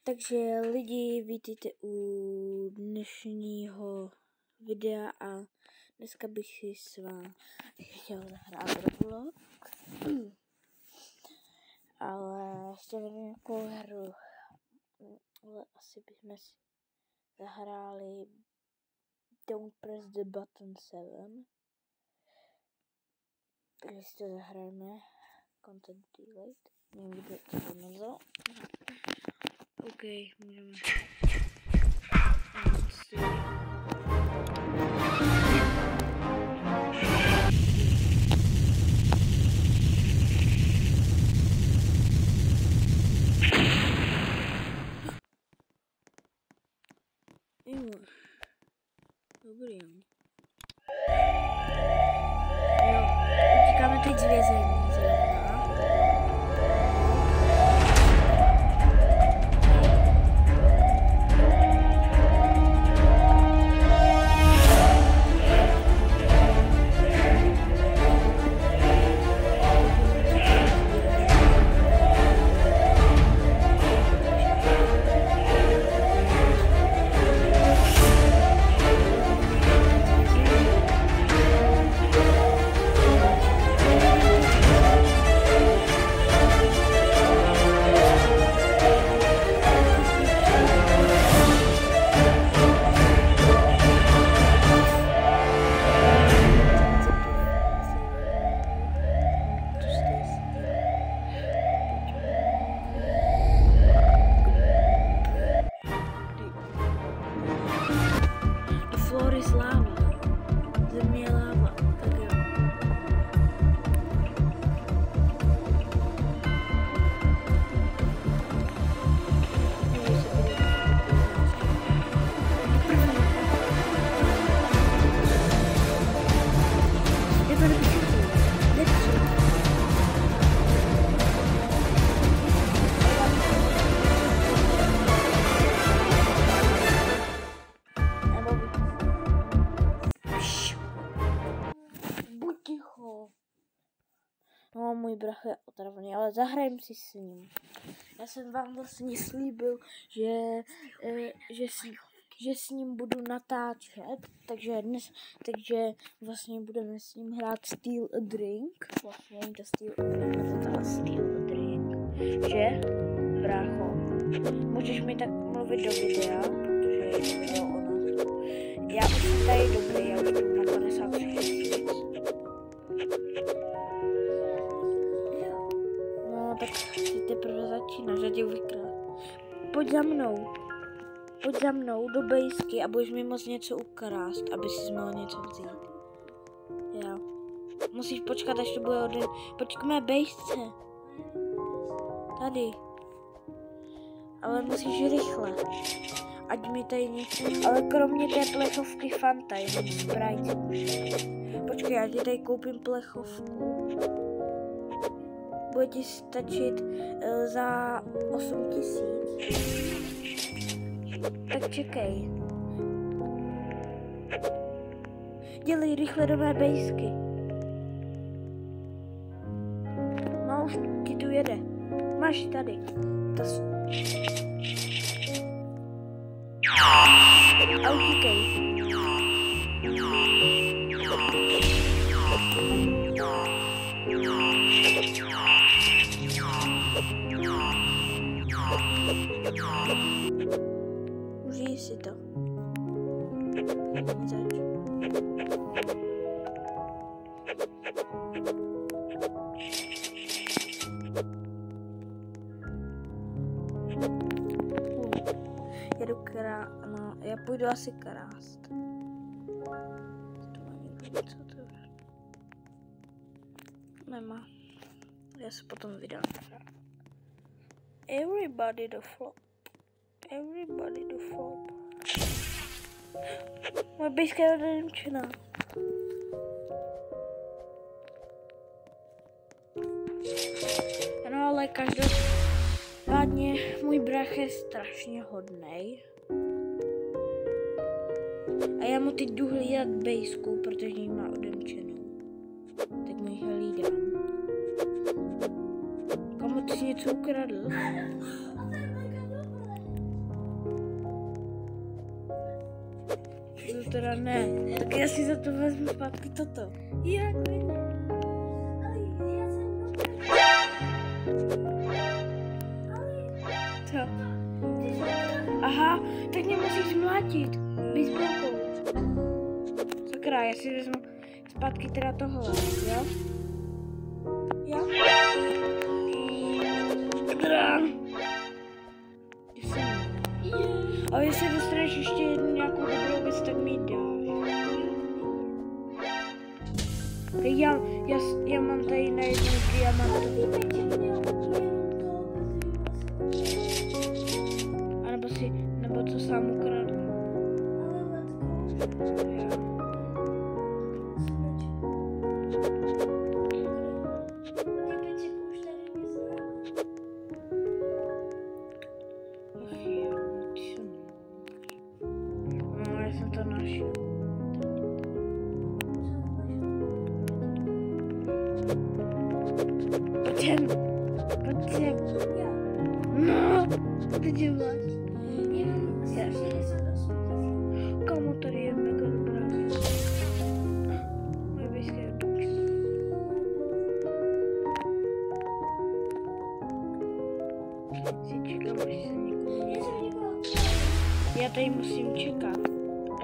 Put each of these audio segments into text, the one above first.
Takže lidi, vítejte u dnešního videa a dneska bych si s vámi chtěl zahrát Roblox. Ale ještě nevím, jakou hru. Ale asi bychom si zahráli Don't Press the Button 7. Takže si to zahrajeme. Content delete. Nevím, kdo to pomazal. OK, můžeme. Dobrý. Jo, utíkáme teď z vězení. No, můj bratr je otravný, ale zahrajeme si s ním. Já jsem vám vlastně slíbil, že s ním budu natáčet, takže vlastně budeme s ním hrát Steal a Drink. Vlastně to Steal a Drink, že, brácho? Můžeš mi tak mluvit do videa, protože je to video o nás. Já už jsem tady dobrý, já už jsem na 53 000. Tak ty teprve začínáš, já tě uvikrát. Pojď za mnou do bejsky a budeš mi moc něco ukrást, aby si mohl něco vzít. Jo. Musíš počkat, až to bude od... Pojď k mé bejsce. Tady. Ale musíš rychle. Ať mi tady něco... Ale kromě té plechovky Fanta, jenom Sprite. Počkej, já ti tady koupím plechovku. Bude ti stačit za 8 000. Tak čekej. Dělej rychle do mé bejsky. No už ti tu jede. Máš tady. A utíkej. Užij si to. Já půjdu asi krást. Co to je? Nemá. Já se potom vydám. Everybody the flop. Everybody the flop. Moje bejska je odemčená. No ale každopádně můj brácha je strašně hodnej. A já mu teď jdu hlídat bejsku, protože ji má odemčenou. Tak mu ji hlídám. Komu ty jsi něco ukradl? teda ne. Tak já si za to vezmu zpátky toto. Jak vím. Ale já jsem Co? Aha, tak mě musíš zmlátit. Baseballkou. Sakra, já si vezmu zpátky teda tohle, jo? Jo? Teda. Ale jestli dostaneš ještě jednu nějakou dobrou věc, tak mi ji dáš. Já mám tady na jednu diamantovou. A nebo co sám ukradl. Já jsem to našel. Pojď sem. No, ty děláš. Kamu tady je mega dobrá věc. Moje bejská je tučná. Si čekám, až se někoho... Já tady musím čekat,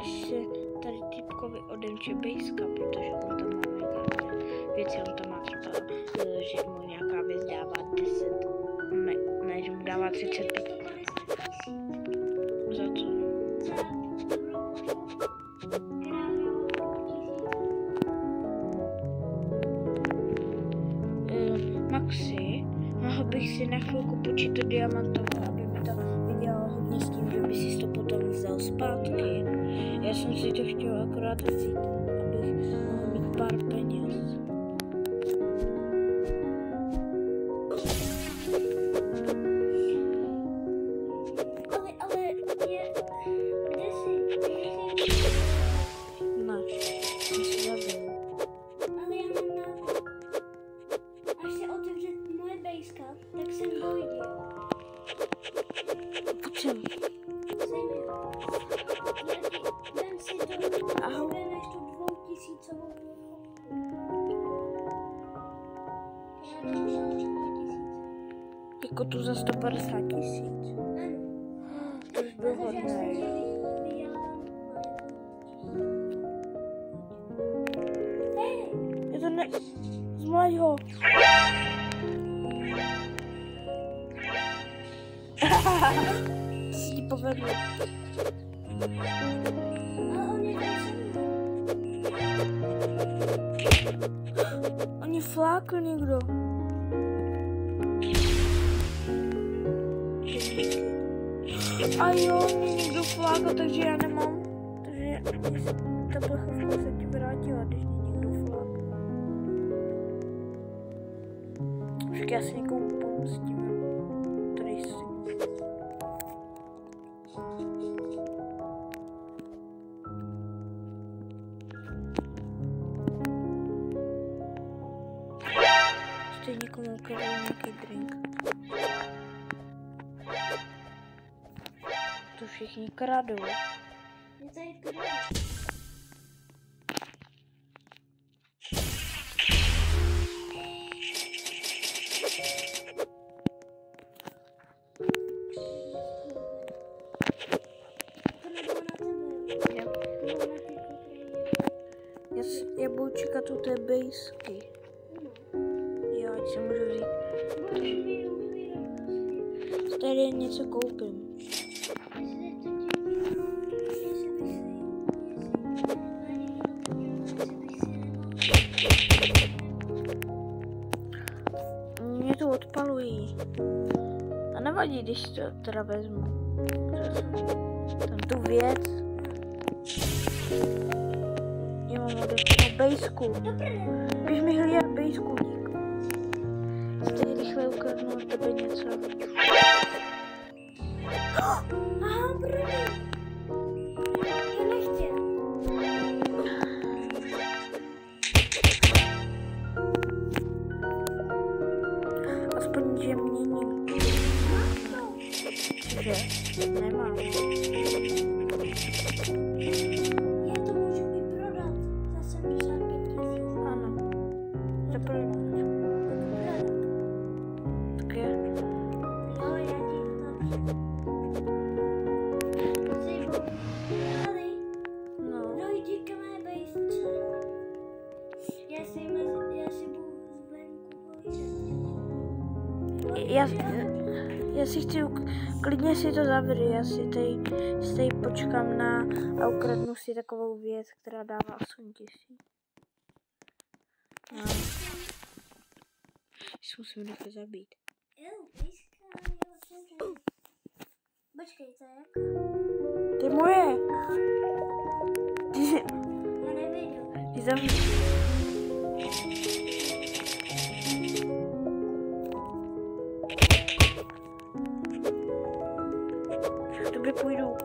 až se tady typkovi odemče bejska, protože on tam má nějaké věci, on tam má třeba, že mu nějaká věc dává 10, ne, že mu dává 35. Za co? Maxi, mohl bych si na chvilku počítat diamantové, aby mi to vydělalo hodně s tím, že by si to potom vzal zpátky. Já jsem si to chtěla akorát vzít, abych mohl mít pár peněz. Ale je... Kde jsi? Máš, jsem si zabil. Ale já mám nápad. Až se otevře moje bejska, tak sem dojde. Pojď sem. Vem si to, Ahoj. vezmeš tu 2000 Jako tu za 150 000. Ano. To už byl hodný. Je to ne... Zmlať ho. Si ti povedlo. Oni flákl někdo. A jo, mě někdo flákl, takže já nemám. Takže ta plechovka se ti vrátila, když mě někdo flákl. Však já si někomu pomstím. Tady si. Stejně někomu ukradl nějaký drink. To všichni kradou. Je tady krv. Já budu čekat u té bejsky. Jo, ať si můžu vzít. Tady něco koupím. Mě to odpalují. A nevadí, když to teda vezmu. Tam tu věc. Já mám odepřenou bejsku. Běž mi hlídat bejsku, dík. Tady rychle ukradnu od tebe něco. Aha, brně. Já nechtěl. Aspoň, že měním. Že? Nemám. Já Já si chci, klidně si to zavři, já si tady počkám a ukradnu si takovou věc, která dává 8 000. No. Musím rychle zabít. Počkej, to je jak? To je moje. Já nevěděl. Ty zavři. Dobře, půjdu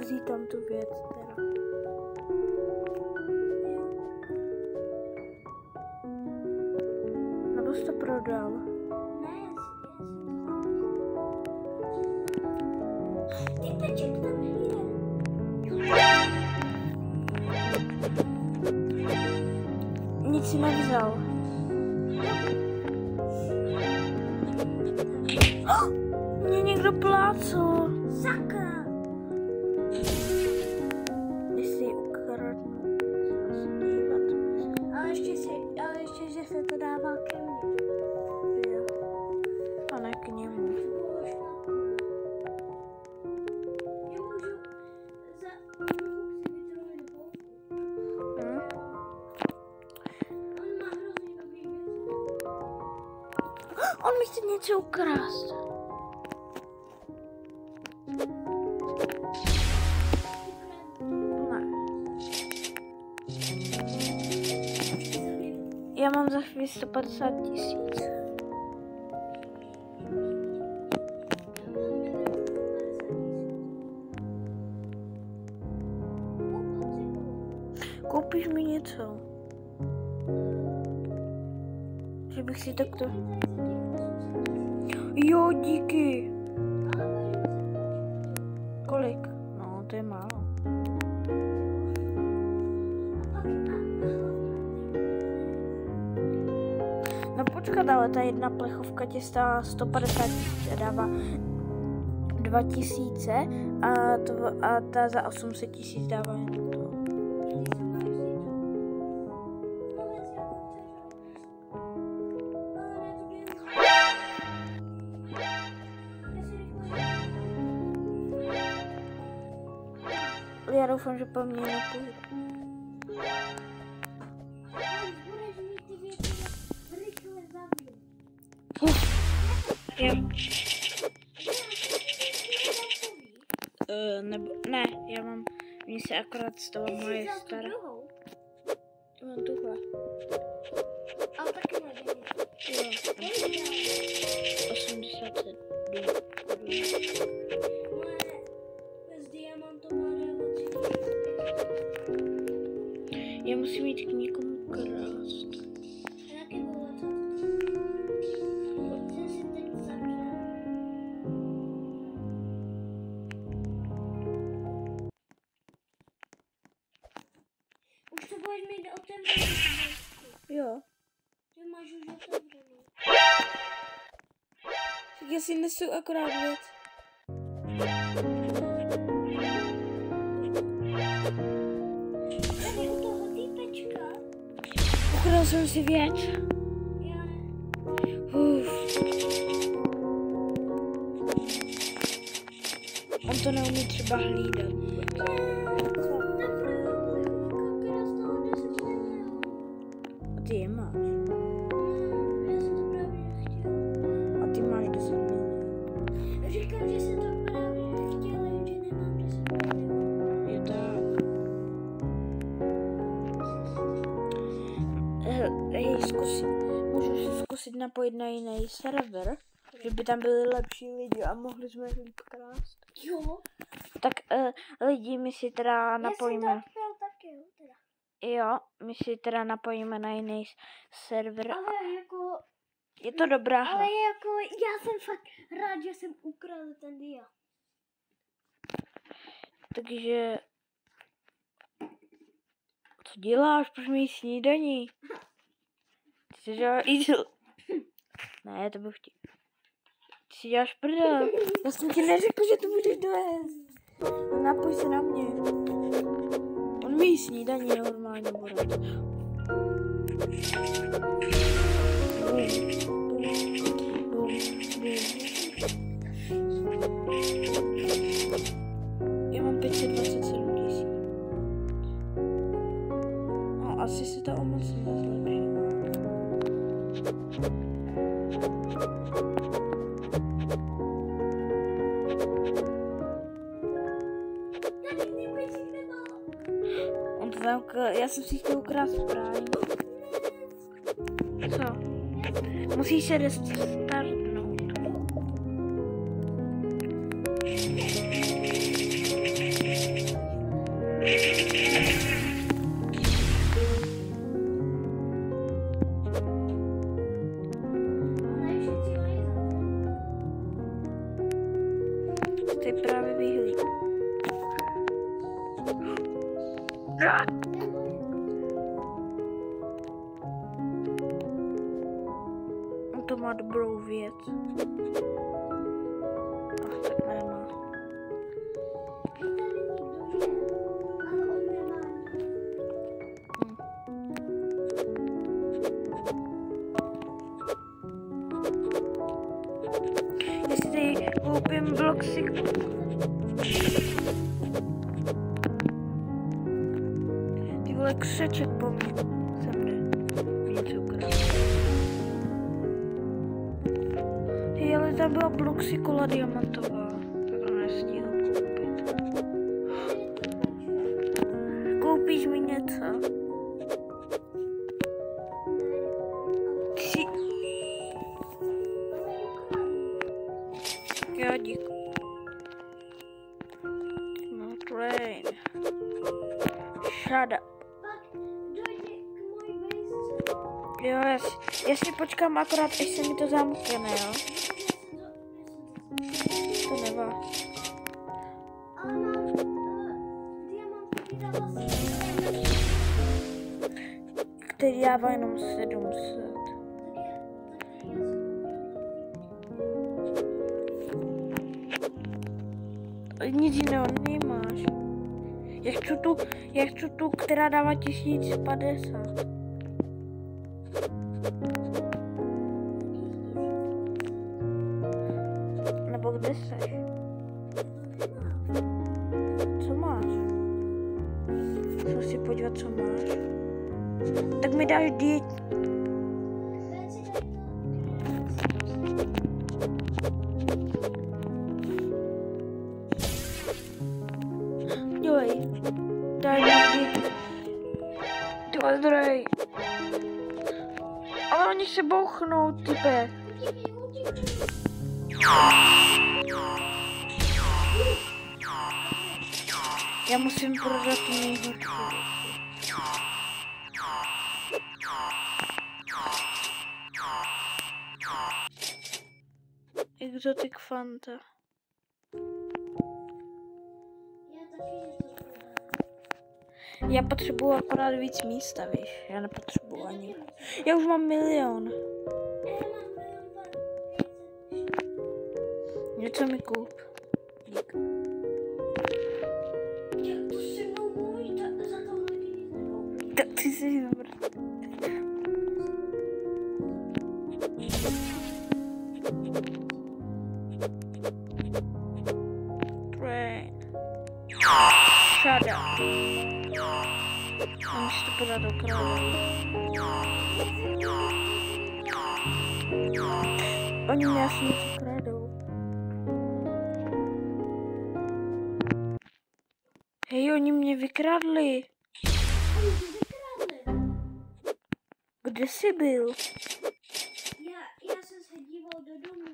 vzít tam tu věc teda. Nebo jsi to prodal? Ne, ty peček tam je. Nic si nevzal. Mě někdo plácl. Sakra. Jestli ji ukradnu, se dívat. Ale ještě, že se to dává ke mně. Jo. A ne k němu. On mi chce něco ukrást. Ne. Já mám za chvíli 150 000. Koupíš mi něco? Že bych si takto... Jo, díky. Kolik? No, to je málo. No počkat, ale ta jedna plechovka tě stála 150 000 a dává 2000 a ta za 800 000 dává jen to. Já doufám, že po mně nepůjde. Jo. Nebo, ne, já mám, mně se akorát stala moje stará. Já mám tuhle. Ale taky nevím. Jo. 87. S diamantová Já musím jít k někomu krást. Jaké bylo to? Jsem si teď zavřel. Už to budeš mít otevřenou. Jo. Že máš už otevřenou. Tak já si nesu akorát věc. Tady u toho týpečka. Ukradl jsem si věc. Já ne. On to neumí třeba hlídat. A ty je máš. A ty máš 10 milionů. Říkám, že jsem to právě nechtěla, že nemám 10 milionů. Je tak. Hej, můžu si zkusit napojit na jiný server, že by tam byli lepší lidi a mohli jsme líp krást. Jo. Tak lidi my si teda napojíme. Já jsem to chtěl taky, jo, teda. Jo, my si teda napojíme na jiný server. Ale jako... Je to dobrá hra. Ale jako, já jsem fakt rád, že jsem ukradl ten dia. Takže... Co děláš? Proč mi snídaní? Ty si děláš jídlo. Ne, to byl vtip. Ty si děláš prdel. Já jsem ti neřekl, že to budeš doést. No, napoj se na mě. On mi snídaní normálně bude. Bum, bum, bum, Já mám 527 000. No, asi se to o moc nezlepší. On to tam, já jsem si chtěl ukrást právě. Co? Musíš se restartnout. Ty právě vyhlí. On to má dobrou věc. Ach, tak nemá. Jestli tady koupím bloxy. Ty vole, křeček po mně. Sem jde. Něco ukradl. Hej, ale tam byla bloxikola diamantová. Tak to nestihl koupit. Koupíš mi něco? Já díky. No train. Shut up. Jo, já si počkám akorát, až se mi to zamkne, jo? To nevá. Který dává jenom 700. Nic jiného nemáš. Já chci tu, která dává 1050. Nebo kde seš? Co máš? Chci si podívat, co máš. Tak mi dáš diet. Dělej. Daj mi diet. Dělej, drej. Ale oni se bouchnou, type. Já musím prodat tu nejhorší. Exotic Fanta. Já potřebuji akorát víc místa, víš? Já nepotřebuji ani. Já už mám 1 000 000. Něco mi koup. Dík. Tak ty jsi dobrý. Train. Shut up. Mám si to podat do krále. Oni mě asi něco kradou. Hej, oni mě vykradli. Kde jsi byl? Já jsem se díval do domu.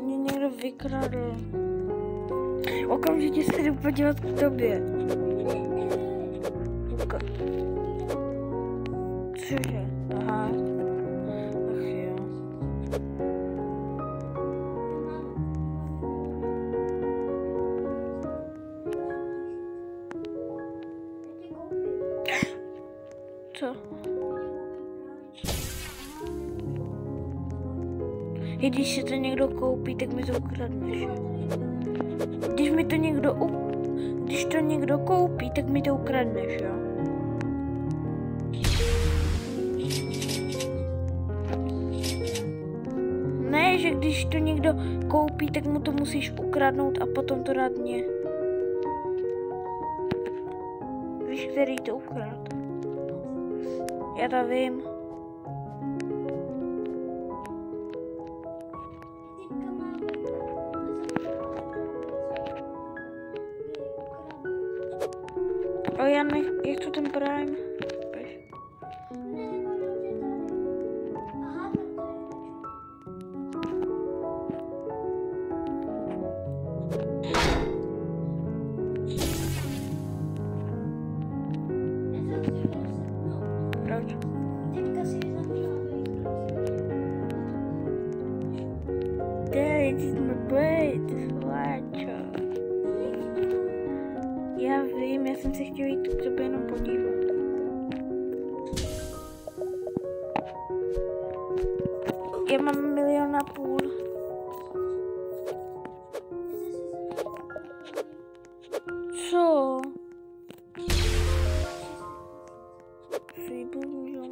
Mě někdo vykradl. Okamžitě se jdu podívat k tobě. Cože? Aha. Ach jo. Co? I když si to někdo koupí, tak mi to ukradneš. Když to někdo koupí, tak mi to ukradneš, jo? ne, že když to někdo koupí, tak mu to musíš ukradnout a potom to dát mně. Víš, který to ukrad? Já to vím. O, já chci ten Prime. Já vím, já jsem se chtěl jít k tobě jenom podívat. Já mám 1,5 milionu. Co? Bohužel.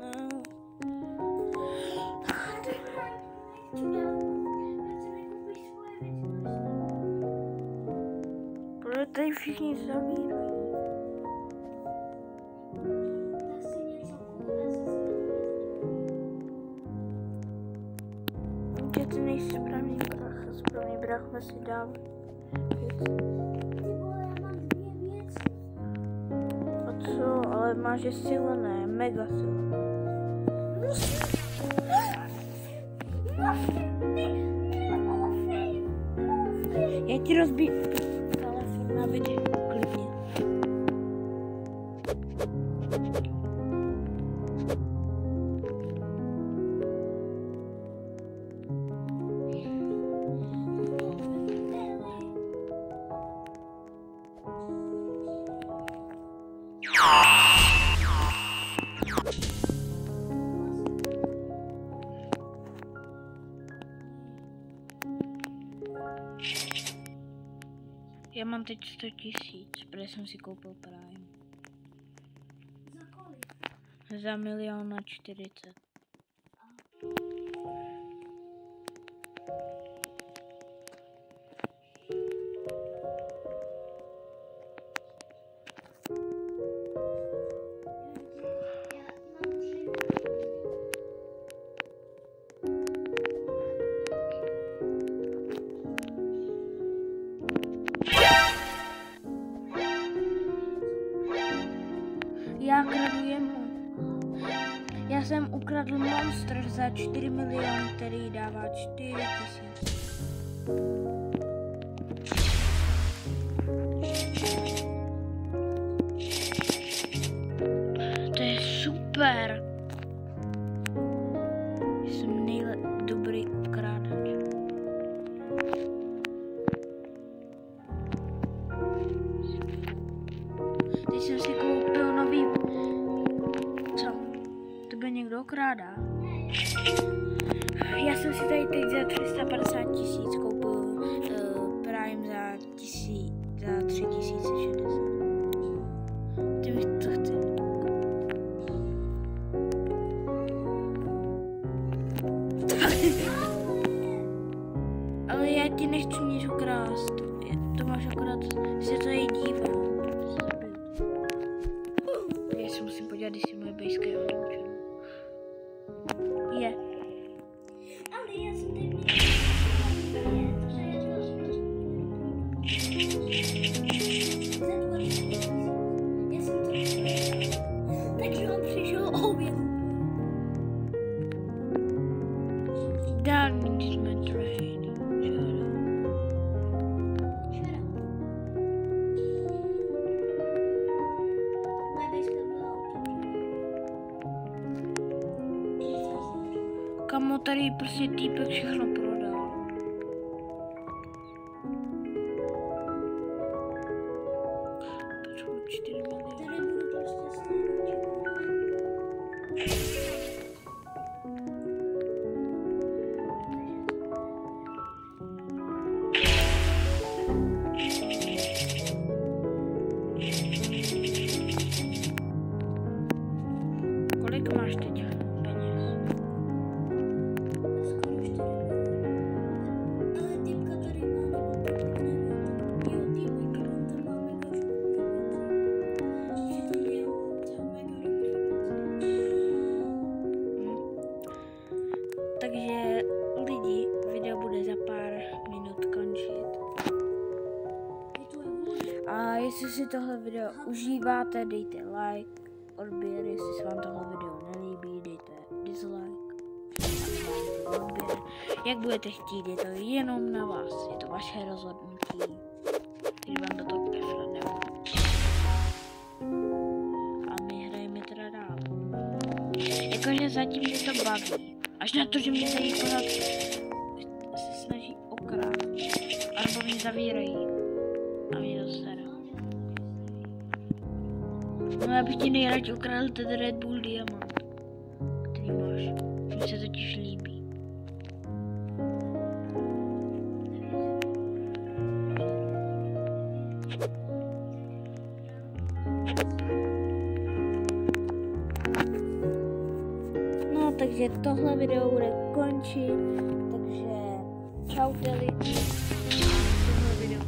No. Proč tady všichni zavírají? Že ty nejsi správný brácha, správný brácha si dá věc. A co? Ale máš je silné, mega silné. Já ti rozbiju telefon na video, klidně. Já mám teď 100 000, protože jsem si koupil Prime. Za kolik? Za 1,40 000. Já kradu jemu. Já jsem ukradl monster za 4 miliony, který dává 4 000. To je super. Jsem dobrý ukrádač. Teď jsem si koupil nový... Co? Tebe někdo okrádá? Já jsem si tady teď za 350 000 koupil Prime za 3060. Ty mi to chci. Ale já ti nechci nic ukrást. To máš akorát se tady dívat. Já se musím podívat, jestli moje bejska je odloučená. Je. Ale já jsem teď takže on přišel oběd. Management train. Moje bejska byla Kamo, tady prostě týpek všechno prodal. Potřebuji 4 miliony. tady budu prostě snad. A jestli si tohle video užíváte, dejte like, odběr, jestli se vám tohle video nelíbí, dejte dislike. Odběr. Jak budete chtít, je to jenom na vás, je to vaše rozhodnutí. Když vám to pefra nebo. A my hrajeme teda dál. Jakože zatím mě to baví. Až na to, že mě tady pořád se snaží okrát. Alebo mě zavírají. A mě to sere. No já bych ti nejradši ukradl ten Red Bull Diamant, který máš. Mně se totiž líbí. No, takže tohle video bude končit, takže čaute lidi. Tohle video